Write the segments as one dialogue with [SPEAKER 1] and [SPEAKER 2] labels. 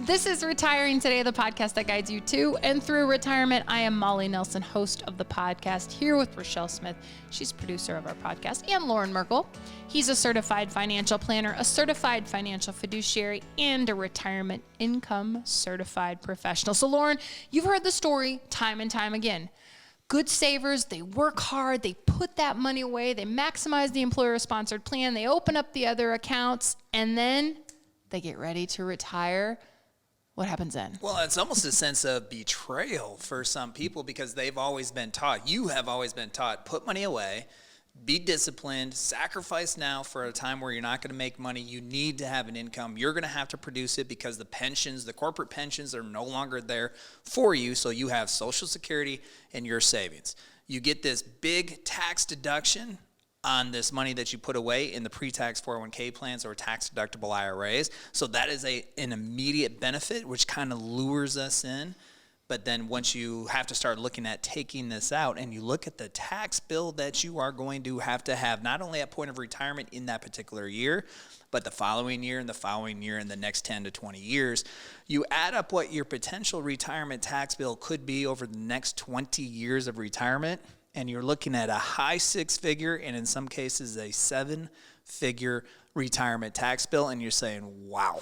[SPEAKER 1] This is Retiring Today, the podcast that guides you to and through retirement. I am Molly Nelson, host of the podcast, here with Richelle Smith. She's producer of our podcast, and Loren Merkle. He's a certified financial planner, a certified financial fiduciary, and a retirement income certified professional. So Loren, you've heard the story time and time again. Good savers, they work hard, they put that money away, they maximize the employer-sponsored plan, they open up the other accounts, and then they get ready to retire. What happens then?
[SPEAKER 2] Well, it's almost a sense of betrayal for some people because they've always been taught, you have always been taught, put money away, be disciplined, sacrifice now for a time where you're not going to make money. You need to have an income. You're going to have to produce it because the pensions, the corporate pensions are no longer there for you. So you have Social Security and your savings. You get this big tax deduction on this money that you put away in the pre-tax 401k plans or tax-deductible IRAs. So that is an immediate benefit, which kind of lures us in. But then once you have to start looking at taking this out and you look at the tax bill that you are going to have not only at point of retirement in that particular year, but the following year and the following year and the next 10 to 20 years, you add up what your potential retirement tax bill could be over the next 20 years of retirement, and you're looking at a high six-figure and in some cases a seven-figure retirement tax bill, and you're saying, wow,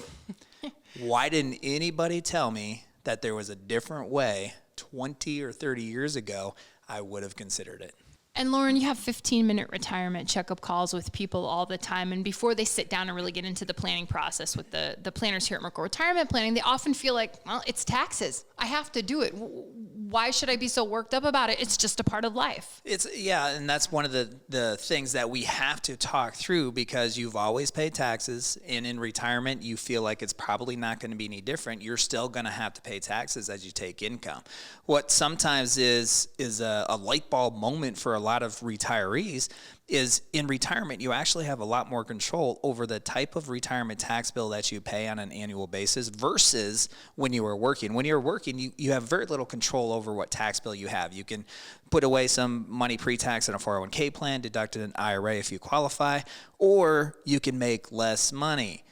[SPEAKER 2] why didn't anybody tell me that there was a different way 20 or 30 years ago? I would have considered it.
[SPEAKER 1] And Loren, you have 15-minute retirement checkup calls with people all the time. And before they sit down and really get into the planning process with the planners here at Merkle Retirement Planning, they often feel like, well, it's taxes. I have to do it. Why should I be so worked up about it? It's just a part of life.
[SPEAKER 2] And that's one of the things that we have to talk through because you've always paid taxes, and in retirement you feel like it's probably not going to be any different. You're still going to have to pay taxes as you take income. What sometimes is a light bulb moment for a lot of retirees is in retirement, you actually have a lot more control over the type of retirement tax bill that you pay on an annual basis versus when you were working. When you're working, you have very little control over what tax bill you have. You can put away some money pre-tax in a 401k plan, deduct an IRA if you qualify, or you can make less money.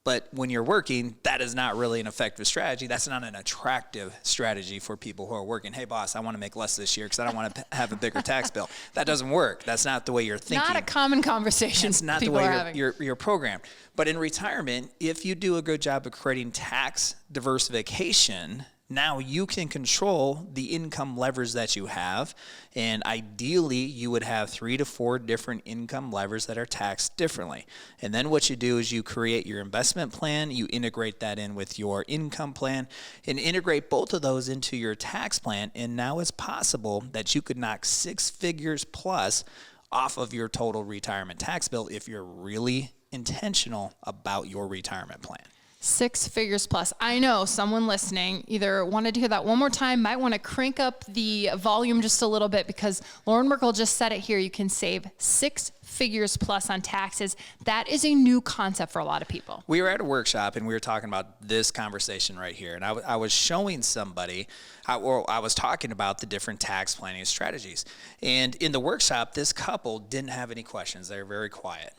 [SPEAKER 2] But when you're working, that is not really an effective strategy. That's not an attractive strategy for people who are working. Hey, boss, I want to make less this year because I don't want to have a bigger tax bill. That doesn't work. That's not the way you're thinking.
[SPEAKER 1] Not a common conversation.
[SPEAKER 2] It's not the way you're programmed. But in retirement, if you do a good job of creating tax diversification, now you can control the income levers that you have, and ideally you would have 3 to 4 different income levers that are taxed differently. And then what you do is you create your investment plan, you integrate that in with your income plan, and integrate both of those into your tax plan, and now it's possible that you could knock 6 figures plus off of your total retirement tax bill if you're really intentional about your retirement plan.
[SPEAKER 1] 6 figures plus. I know someone listening either wanted to hear that one more time, might want to crank up the volume just a little bit because Loren Merkle just said it here. You can save 6 figures plus on taxes. That is a new concept for a lot of people.
[SPEAKER 2] We were at a workshop and we were talking about this conversation right here. And I was showing somebody, I was talking about the different tax planning strategies. And in the workshop, this couple didn't have any questions. They were very quiet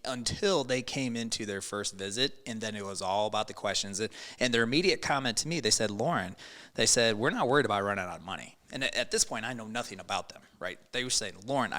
[SPEAKER 2] until they came into their first visit, and then it was all about the questions. And their immediate comment to me, they said, Loren, they said, we're not worried about running out of money. And at this point, I know nothing about them, right? They were saying, Loren,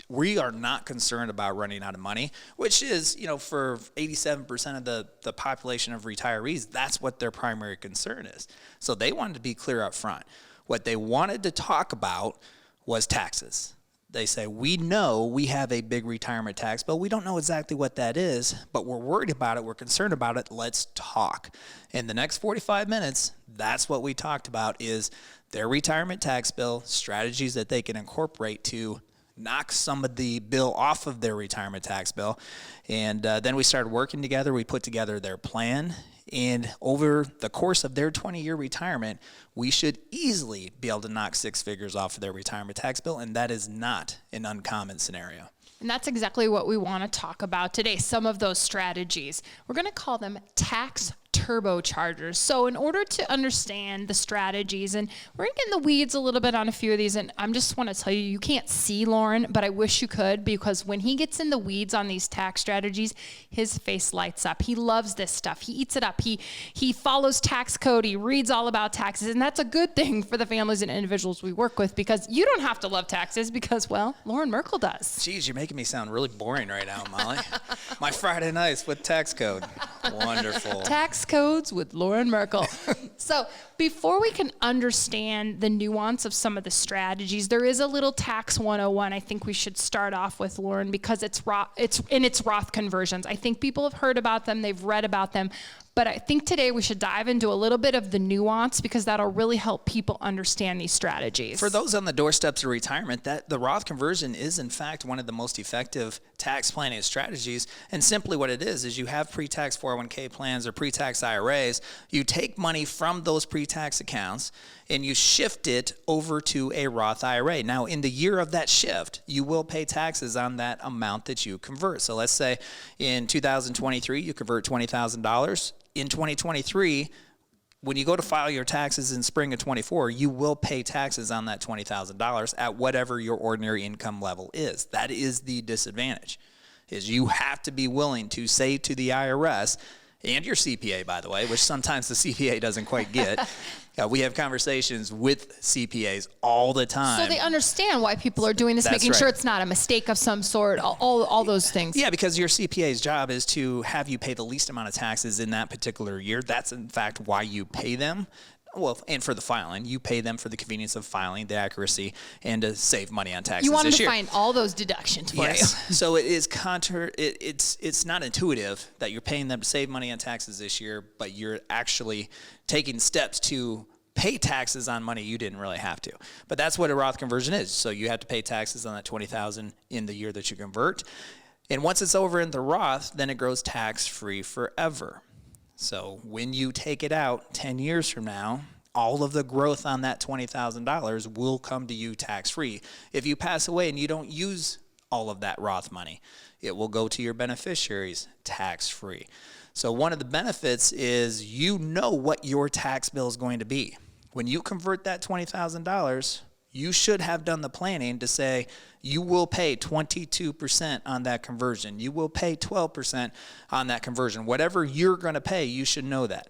[SPEAKER 2] we are not concerned about running out of money, which is, for 87% of the population of retirees, that's what their primary concern is. So they wanted to be clear up front. What they wanted to talk about was taxes. They say, we know we have a big retirement tax bill. We don't know exactly what that is, but we're worried about it. We're concerned about it. Let's talk. In the next 45 minutes, that's what we talked about is their retirement tax bill, strategies that they can incorporate to knock some of the bill off of their retirement tax bill. And then we started working together. We put together their plan. And over the course of their 20-year retirement, we should easily be able to knock 6 figures off of their retirement tax bill, and that is not an uncommon scenario.
[SPEAKER 1] And that's exactly what we want to talk about today, some of those strategies. We're going to call them tax turbochargers. So in order to understand the strategies, and we're going to get in the weeds a little bit on a few of these, and I just want to tell you, you can't see Loren, but I wish you could, because when he gets in the weeds on these tax strategies, his face lights up. He loves this stuff. He eats it up. He follows tax code. He reads all about taxes, and that's a good thing for the families and individuals we work with, because you don't have to love taxes because, well, Loren Merkle does.
[SPEAKER 2] Geez, you're making me sound really boring right now, Molly. My Friday nights with tax code. Wonderful.
[SPEAKER 1] Tax codes with Loren Merkle. So before we can understand the nuance of some of the strategies, there is a little tax 101 I think we should start off with, Loren, because it's Roth conversions. I think people have heard about them, they've read about them, but I think today we should dive into a little bit of the nuance, because that'll really help people understand these strategies.
[SPEAKER 2] For those on the doorsteps of retirement, that the Roth conversion is in fact one of the most effective tax planning strategies. And simply what it is you have pre-tax 401k plans or pre-tax IRAs. You take money from those pre-tax accounts and you shift it over to a Roth IRA. Now, in the year of that shift, you will pay taxes on that amount that you convert. So let's say in 2023, you convert $20,000. In 2023, when you go to file your taxes in spring of 24, you will pay taxes on that $20,000 at whatever your ordinary income level is. That is the disadvantage, is you have to be willing to say to the IRS, and your CPA, by the way, which sometimes the CPA doesn't quite get. We have conversations with CPAs all the time.
[SPEAKER 1] So they understand why people are doing this,
[SPEAKER 2] That's
[SPEAKER 1] making
[SPEAKER 2] right.
[SPEAKER 1] sure it's not a mistake of some sort, all those things.
[SPEAKER 2] Yeah, because your CPA's job is to have you pay the least amount of taxes in that particular year. That's, in fact, why you pay them. Well, and for the filing, you pay them for the convenience of filing, the accuracy, and to save money on taxes.
[SPEAKER 1] You want them
[SPEAKER 2] this
[SPEAKER 1] to
[SPEAKER 2] year.
[SPEAKER 1] find all those deductions for you.
[SPEAKER 2] So it is it's not intuitive that you're paying them to save money on taxes this year, but you're actually taking steps to pay taxes on money you didn't really have to. But that's what a Roth conversion is. So you have to pay taxes on that $20,000 in the year that you convert. And once it's over in the Roth, then it grows tax-free forever. So when you take it out 10 years from now, all of the growth on that $20,000 will come to you tax-free. If you pass away and you don't use all of that Roth money, it will go to your beneficiaries tax-free. So one of the benefits is you know what your tax bill is going to be. When you convert that $20,000, you should have done the planning to say you will pay 22% on that conversion. You will pay 12% on that conversion. Whatever you're going to pay, you should know that.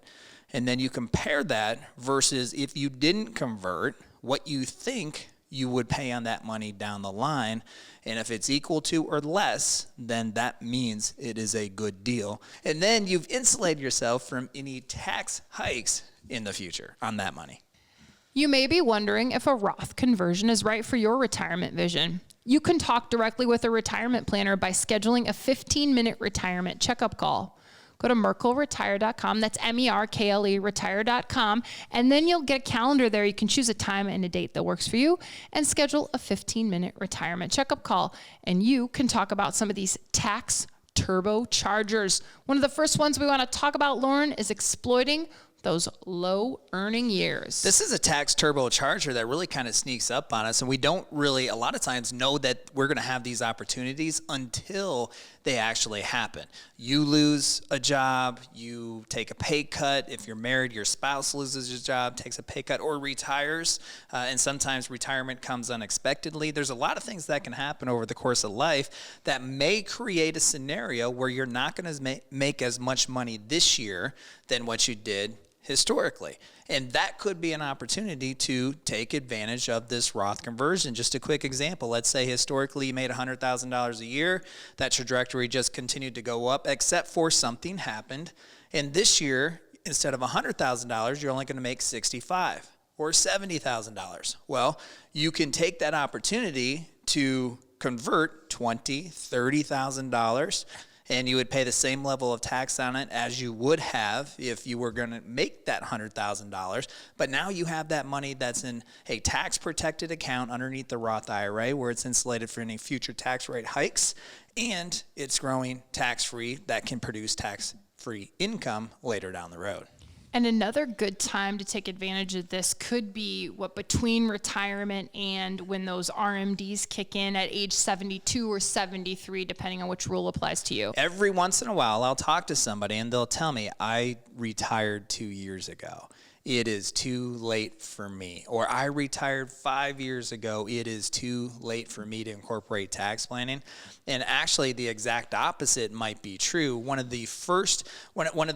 [SPEAKER 2] And then you compare that versus if you didn't convert, what you think you would pay on that money down the line. And if it's equal to or less, then that means it is a good deal. And then you've insulated yourself from any tax hikes in the future on that money.
[SPEAKER 1] You may be wondering if a Roth conversion is right for your retirement vision. You can talk directly with a retirement planner by scheduling a 15-minute retirement checkup call. Go to merkleretire.com. That's MERKLE retire.com. And then you'll get a calendar there. You can choose a time and a date that works for you and schedule a 15-minute retirement checkup call. And you can talk about some of these tax turbochargers. One of the first ones we want to talk about, Loren, is exploiting those low earning years.
[SPEAKER 2] This is a tax turbocharger that really kind of sneaks up on us, and we don't really a lot of times know that we're going to have these opportunities until they actually happen. You lose a job, you take a pay cut. If you're married, your spouse loses his job, takes a pay cut, or retires, and sometimes retirement comes unexpectedly. There's a lot of things that can happen over the course of life that may create a scenario where you're not going to make as much money this year than what you did historically. And that could be an opportunity to take advantage of this Roth conversion. Just a quick example. Let's say historically you made $100,000 a year. That trajectory just continued to go up, except for something happened. And this year, instead of $100,000, you're only going to make $65,000 or $70,000. Well, you can take that opportunity to convert $20,000, $30,000, and you would pay the same level of tax on it as you would have if you were going to make that $100,000. But now you have that money that's in a tax-protected account underneath the Roth IRA where it's insulated for any future tax rate hikes, and it's growing tax-free that can produce tax-free income later down the road.
[SPEAKER 1] And another good time to take advantage of this could be between retirement and when those RMDs kick in at age 72 or 73, depending on which rule applies to you.
[SPEAKER 2] Every once in a while, I'll talk to somebody and they'll tell me, I retired 2 years ago. It is too late for me. Or I retired 5 years ago. It is too late for me to incorporate tax planning. And actually, the exact opposite might be true. One of the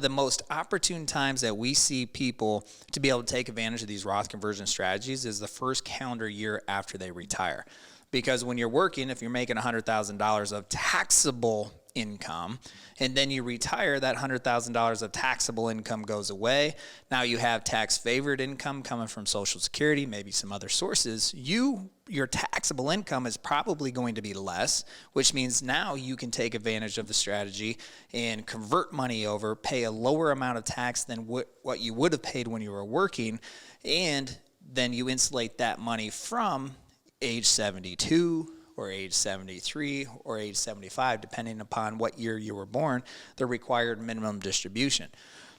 [SPEAKER 2] most opportune times that we see people to be able to take advantage of these Roth conversion strategies is the first calendar year after they retire. Because when you're working, if you're making $100,000 of taxable income, and then you retire, that $100,000 of taxable income goes away. Now you have tax favored income coming from Social Security, maybe some other sources. Your taxable income is probably going to be less, which means now you can take advantage of the strategy and convert money over, pay a lower amount of tax than what you would have paid when you were working, and then you insulate that money from age 72 or age 73 or age 75, depending upon what year you were born, the required minimum distribution.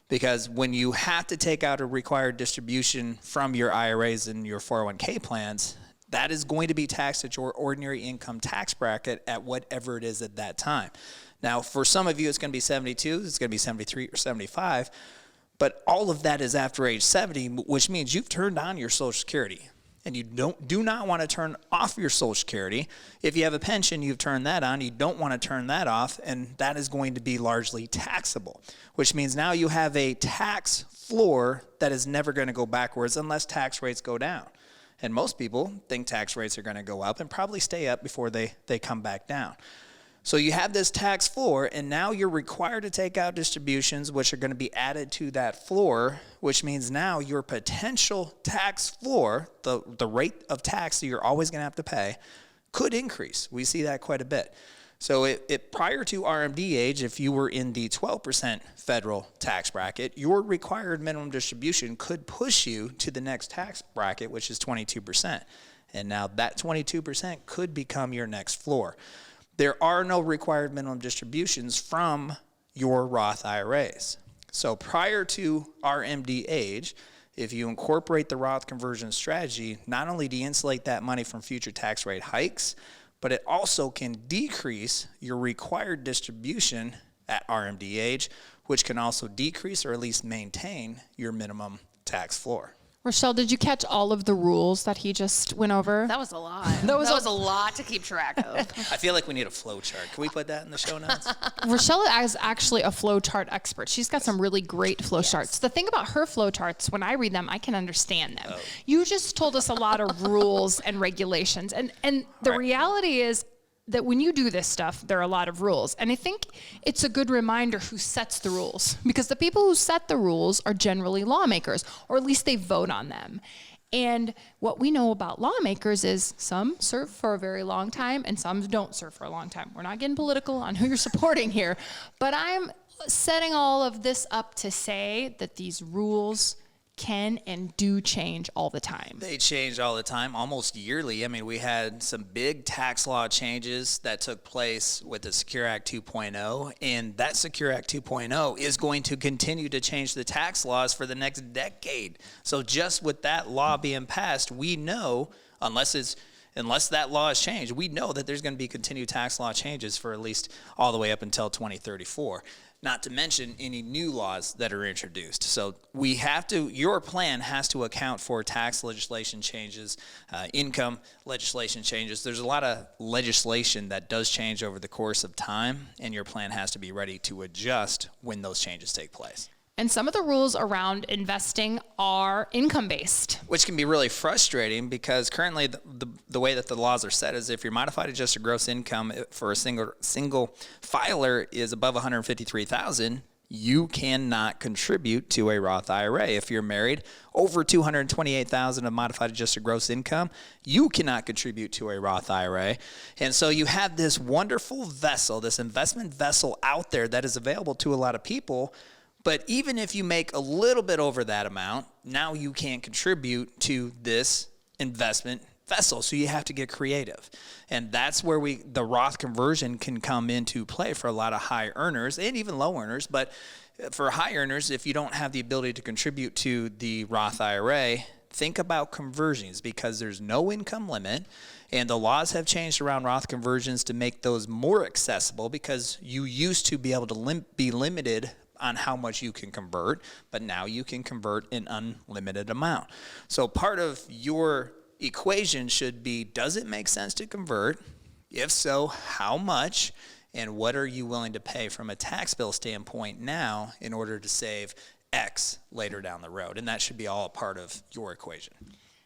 [SPEAKER 2] Because when you have to take out a required distribution from your IRAs and your 401k plans, that is going to be taxed at your ordinary income tax bracket at whatever it is at that time. Now, for some of you, it's going to be 72, it's going to be 73 or 75, but all of that is after age 70, which means you've turned on your Social Security. And you do not want to turn off your Social Security. If you have a pension, you've turned that on. You don't want to turn that off, and that is going to be largely taxable, which means now you have a tax floor that is never going to go backwards unless tax rates go down. And most people think tax rates are going to go up and probably stay up before they come back down. So you have this tax floor, and now you're required to take out distributions, which are going to be added to that floor, which means now your potential tax floor, the rate of tax that you're always going to have to pay, could increase. We see that quite a bit. So prior to RMD age, if you were in the 12% federal tax bracket, your required minimum distribution could push you to the next tax bracket, which is 22%. And now that 22% could become your next floor. There are no required minimum distributions from your Roth IRAs. So prior to RMD age, if you incorporate the Roth conversion strategy, not only do you insulate that money from future tax rate hikes, but it also can decrease your required distribution at RMD age, which can also decrease or at least maintain your minimum tax floor.
[SPEAKER 1] Richelle, did you catch all of the rules that he just went over?
[SPEAKER 3] That was a lot. That was a lot to keep track of.
[SPEAKER 2] I feel like we need a flow chart. Can we put that in the show notes?
[SPEAKER 1] Richelle is actually a flow chart expert. She's got some really great flow charts. The thing about her flow charts, when I read them, I can understand them. Oh. You just told us a lot of rules and regulations. And the reality is that when you do this stuff, there are a lot of rules. And I think it's a good reminder who sets the rules, because the people who set the rules are generally lawmakers, or at least they vote on them. And what we know about lawmakers is some serve for a very long time and some don't serve for a long time. We're not getting political on who you're supporting here, but I'm setting all of this up to say that these rules can and do change all the time.
[SPEAKER 2] They change all the time, almost yearly. I mean, we had some big tax law changes that took place with the Secure Act 2.0, and that Secure Act 2.0 is going to continue to change the tax laws for the next decade. So just with that law being passed, we know, unless that law is changed, we know that there's going to be continued tax law changes for at least all the way up until 2034. Not to mention any new laws that are introduced. So your plan has to account for tax legislation changes, income legislation changes. There's a lot of legislation that does change over the course of time, and your plan has to be ready to adjust when those changes take place.
[SPEAKER 1] And some of the rules around investing are income-based.
[SPEAKER 2] Which can be really frustrating, because currently the way that the laws are set is if your modified adjusted gross income for a single filer is above $153,000, you cannot contribute to a Roth IRA. If you're married, over $228,000 of modified adjusted gross income, you cannot contribute to a Roth IRA. And so you have this wonderful vessel, this investment vessel out there that is available to a lot of people. But even if you make a little bit over that amount, now you can't contribute to this investment vessel, so you have to get creative. And that's where the Roth conversion can come into play for a lot of high earners and even low earners. But for high earners, if you don't have the ability to contribute to the Roth IRA, think about conversions, because there's no income limit, and the laws have changed around Roth conversions to make those more accessible, because you used to be able to be limited on how much you can convert, but now you can convert an unlimited amount. So part of your equation should be, does it make sense to convert? If so, how much? And what are you willing to pay from a tax bill standpoint now in order to save X later down the road? And that should be all a part of your equation.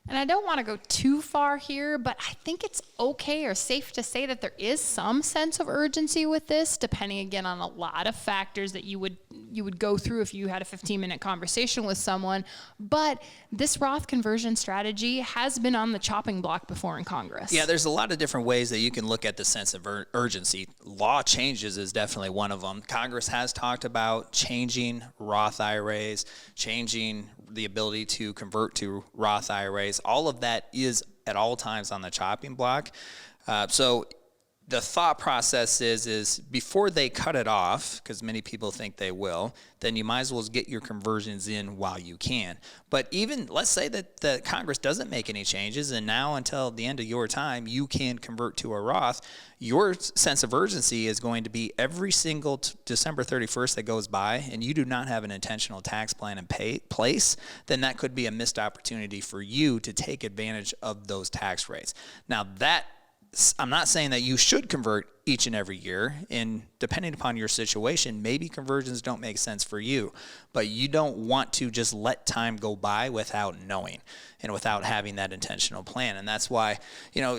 [SPEAKER 1] And I don't want to go too far here, but I think it's okay or safe to say that there is some sense of urgency with this, depending again on a lot of factors that you would go through if you had a 15-minute conversation with someone. But this Roth conversion strategy has been on the chopping block before in Congress.
[SPEAKER 2] Yeah, there's a lot of different ways that you can look at the sense of urgency. Law changes is definitely one of them. Congress has talked about changing Roth IRAs, changing the ability to convert to Roth IRAs. All of that is at all times on the chopping block. So the thought process is before they cut it off, because many people think they will, then you might as well get your conversions in while you can. But even, let's say that the Congress doesn't make any changes, and now until the end of your time, you can convert to a Roth. Your sense of urgency is going to be every single December 31st that goes by, and you do not have an intentional tax plan in place, then that could be a missed opportunity for you to take advantage of those tax rates. Now I'm not saying that you should convert each and every year, and depending upon your situation, maybe conversions don't make sense for you, but you don't want to just let time go by without knowing and without having that intentional plan. And that's why,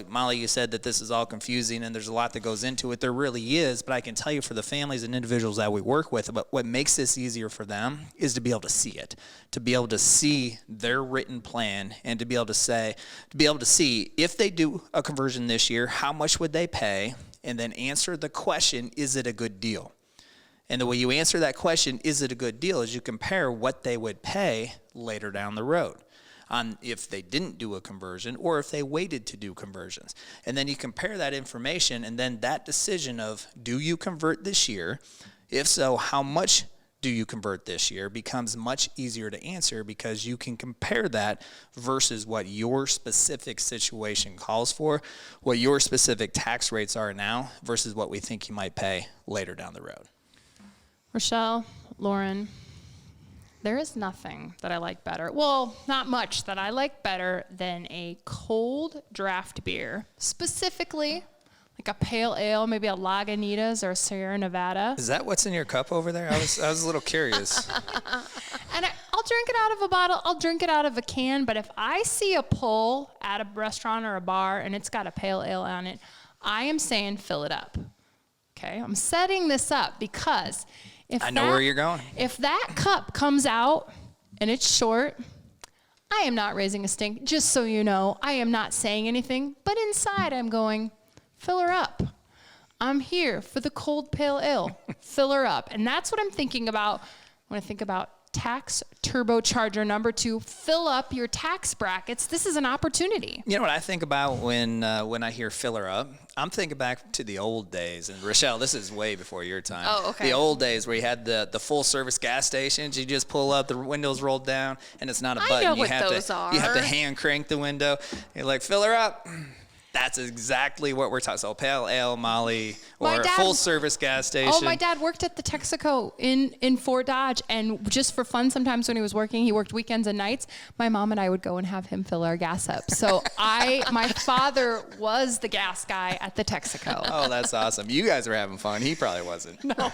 [SPEAKER 2] Molly, you said that this is all confusing and there's a lot that goes into it. There really is, but I can tell you for the families and individuals that we work with, but what makes this easier for them is to be able to see it, to be able to see their written plan, and to be able to see if they do a conversion this year, how much would they pay? And then answer the question, is it a good deal? And the way you answer that question, is it a good deal, is you compare what they would pay later down the road on if they didn't do a conversion or if they waited to do conversions. And then you compare that information, and then that decision of, do you convert this year? If so, how much do you convert this year becomes much easier to answer, because you can compare that versus what your specific situation calls for, what your specific tax rates are now versus what we think you might pay later down the road.
[SPEAKER 1] Richelle, Loren, there is nothing that I like better. Well, not much that I like better than a cold draft beer, specifically like a pale ale, maybe a Lagunitas or a Sierra Nevada.
[SPEAKER 2] Is that what's in your cup over there? I was a little curious.
[SPEAKER 1] And I'll drink it out of a bottle. I'll drink it out of a can. But if I see a pull at a restaurant or a bar and it's got a pale ale on it, I am saying fill it up. Okay? I'm setting this up because
[SPEAKER 2] I know where you're going.
[SPEAKER 1] If that cup comes out and it's short, I am not raising a stink. Just so you know, I am not saying anything. But inside I'm going, fill her up. I'm here for the cold pale ale. Fill her up. And that's what I'm thinking about when I think about tax turbocharger number 2. Fill up your tax brackets. This is an opportunity.
[SPEAKER 2] You know what I think about when I hear fill her up? I'm thinking back to the old days. And Richelle, this is way before your time.
[SPEAKER 3] Oh, okay.
[SPEAKER 2] The old days where you had the full service gas stations. You just pull up, the windows rolled down, and it's not a button.
[SPEAKER 3] I know
[SPEAKER 2] you
[SPEAKER 3] what
[SPEAKER 2] have
[SPEAKER 3] those
[SPEAKER 2] to,
[SPEAKER 3] are.
[SPEAKER 2] You have to hand crank the window. You're like, fill her up. That's exactly what we're talking. So pale ale, Molly, or a full service gas station.
[SPEAKER 1] Oh, my dad worked at the Texaco in Fort Dodge, and just for fun, sometimes when he was working, he worked weekends and nights. My mom and I would go and have him fill our gas up. So my father was the gas guy at the Texaco.
[SPEAKER 2] Oh, that's awesome. You guys were having fun. He probably wasn't.
[SPEAKER 1] No.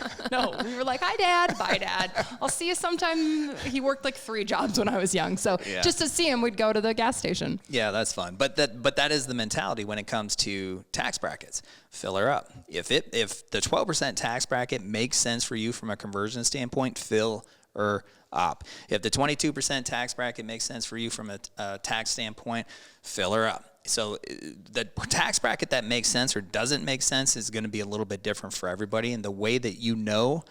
[SPEAKER 1] We were like, hi, Dad. Bye, Dad. I'll see you sometime. He worked like 3 jobs when I was young. So just to see him, we'd go to the gas station.
[SPEAKER 2] Yeah, that's fun. But that is the mentality when it comes to tax brackets. Fill her up. If the 12% tax bracket makes sense for you from a conversion standpoint, fill her up. If the 22% tax bracket makes sense for you from a tax standpoint, fill her up. So the tax bracket that makes sense or doesn't make sense is going to be a little bit different for everybody. And the way that you know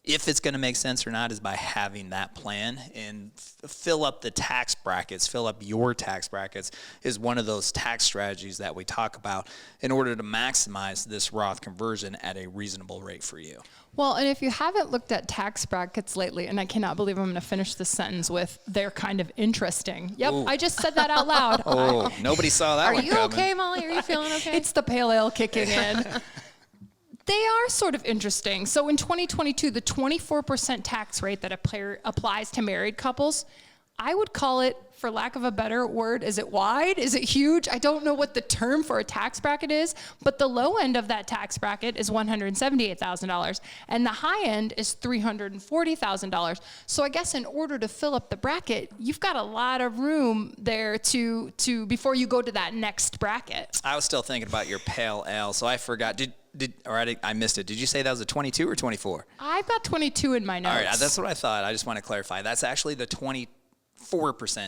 [SPEAKER 2] if it's going to make sense or not is by having that plan and fill up the tax brackets, fill up your tax brackets is one of those tax strategies that we talk about in order to maximize this Roth conversion at a reasonable rate for you.
[SPEAKER 1] Well, and if you haven't looked at tax brackets lately, and I cannot believe I'm going to finish this sentence with, they're kind of interesting. Yep,
[SPEAKER 2] Ooh.
[SPEAKER 1] I just said that out loud.
[SPEAKER 2] Oh, nobody saw that one
[SPEAKER 3] Are you
[SPEAKER 2] coming.
[SPEAKER 3] okay, Molly? Are you feeling okay?
[SPEAKER 1] It's the pale ale kicking in. They are sort of interesting. So in 2022, the 24% tax rate that applies to married couples, I would call it, for lack of a better word, is it wide? Is it huge? I don't know what the term for a tax bracket is, but the low end of that tax bracket is $178,000, and the high end is $340,000. So I guess in order to fill up the bracket, you've got a lot of room there to before you go to that next bracket.
[SPEAKER 2] I was still thinking about your pale ale, so I forgot. I missed it. Did you say that was a 22 or 24?
[SPEAKER 1] I've got 22 in my notes.
[SPEAKER 2] All right, that's what I thought. I just want to clarify. That's actually the 24%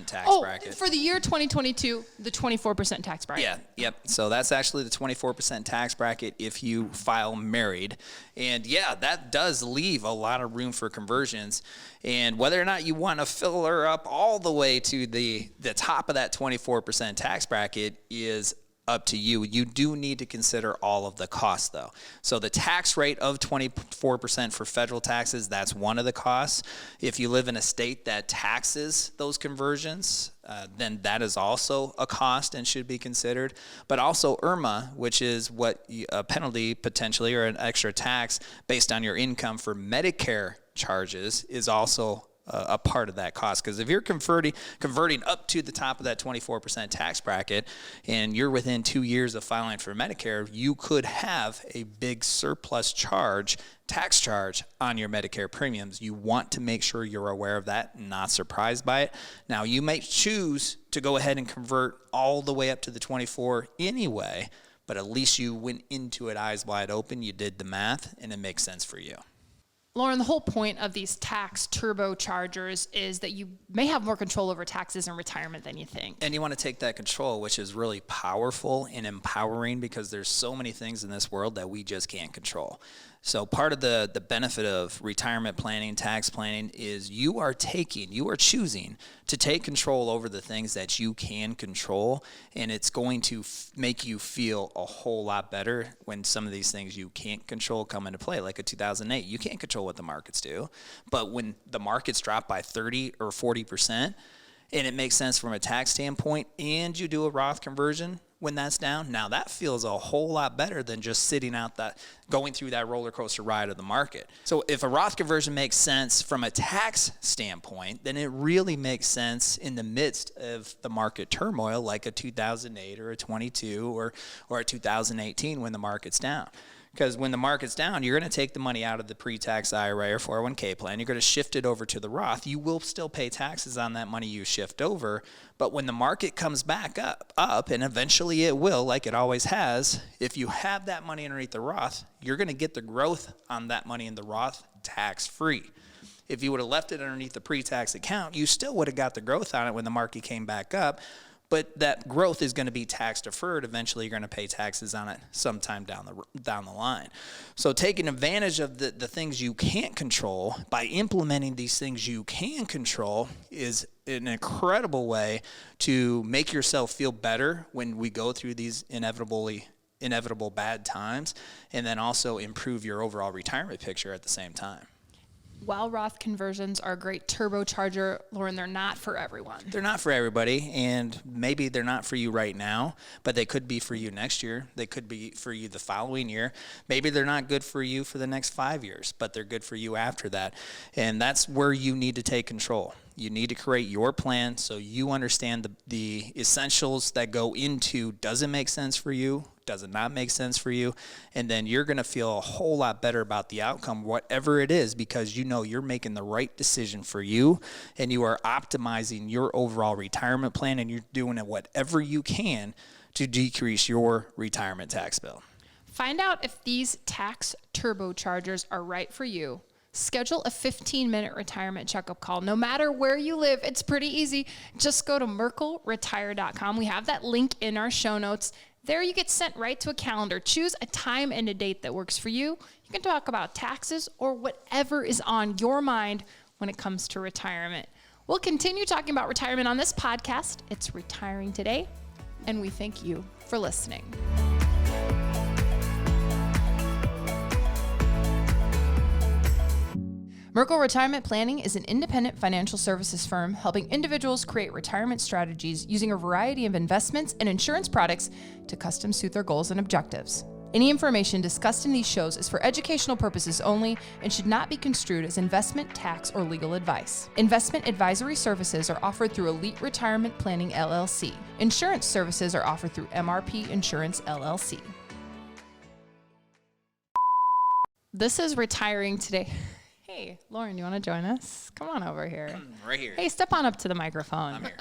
[SPEAKER 2] tax bracket.
[SPEAKER 1] For the year 2022, the 24% tax bracket.
[SPEAKER 2] Yeah, yep. So that's actually the 24% tax bracket if you file married. And yeah, that does leave a lot of room for conversions. And whether or not you want to fill her up all the way to the top of that 24% tax bracket is up to you. You do need to consider all of the costs, though. So the tax rate of 24% for federal taxes, that's one of the costs. If you live in a state that taxes those conversions, then that is also a cost and should be considered. But also IRMA, which is what a penalty potentially or an extra tax based on your income for Medicare charges, is also a part of that cost. Because if you're converting up to the top of that 24% tax bracket and you're within 2 years of filing for Medicare, you could have a big surplus tax charge on your Medicare premiums. You want to make sure you're aware of that and not surprised by it. Now, you may choose to go ahead and convert all the way up to the 24 anyway, but at least you went into it eyes wide open, you did the math, and it makes sense for you.
[SPEAKER 1] Loren, the whole point of these tax turbochargers is that you may have more control over taxes in retirement than you think.
[SPEAKER 2] And you want to take that control, which is really powerful and empowering because there's so many things in this world that we just can't control. So part of the benefit of retirement planning, tax planning, is you are choosing to take control over the things that you can control, and it's going to make you feel a whole lot better when some of these things you can't control come into play, like a 2008. You can't control what the markets do, but when the markets drop by 30 or 40%, and it makes sense from a tax standpoint, and you do a Roth conversion when that's down, now that feels a whole lot better than just sitting out going through that roller coaster ride of the market. So if a Roth conversion makes sense from a tax standpoint, then it really makes sense in the midst of the market turmoil, like a 2008 or a 22 or a 2018 when the market's down. Because when the market's down, you're going to take the money out of the pre-tax IRA or 401k plan. You're going to shift it over to the Roth. You will still pay taxes on that money you shift over. But when the market comes back up, and eventually it will, like it always has, if you have that money underneath the Roth, you're going to get the growth on that money in the Roth tax-free. If you would have left it underneath the pre-tax account, you still would have got the growth on it when the market came back up. But that growth is going to be tax deferred. Eventually, you're going to pay taxes on it sometime down the line. So taking advantage of the things you can't control by implementing these things you can control is an incredible way to make yourself feel better when we go through these inevitable bad times, and then also improve your overall retirement picture at the same time.
[SPEAKER 1] While Roth conversions are a great turbocharger, Loren, they're not for everyone.
[SPEAKER 2] They're not for everybody, and maybe they're not for you right now, but they could be for you next year. They could be for you the following year. Maybe they're not good for you for the next 5 years, but they're good for you after that. And that's where you need to take control. You need to create your plan so you understand the essentials that go into, does it make sense for you? Does it not make sense for you? And then you're going to feel a whole lot better about the outcome, whatever it is, because you know you're making the right decision for you, and you are optimizing your overall retirement plan, and you're doing it whatever you can to decrease your retirement tax bill.
[SPEAKER 1] Find out if these tax turbochargers are right for you. Schedule a 15-minute retirement checkup call. No matter where you live, it's pretty easy. Just go to merkleretire.com. We have that link in our show notes. There you get sent right to a calendar. Choose a time and a date that works for you. You can talk about taxes or whatever is on your mind when it comes to retirement. We'll continue talking about retirement on this podcast. It's Retiring Today, and we thank you for listening. Merkle Retirement Planning is an independent financial services firm helping individuals create retirement strategies using a variety of investments and insurance products to custom suit their goals and objectives. Any information discussed in these shows is for educational purposes only and should not be construed as investment, tax, or legal advice. Investment advisory services are offered through Elite Retirement Planning LLC. Insurance services are offered through MRP Insurance LLC. This is Retiring Today. Hey, Loren, you want to join us? Come on over here.
[SPEAKER 2] Right here.
[SPEAKER 1] Hey, step on up to the microphone.
[SPEAKER 2] I'm here.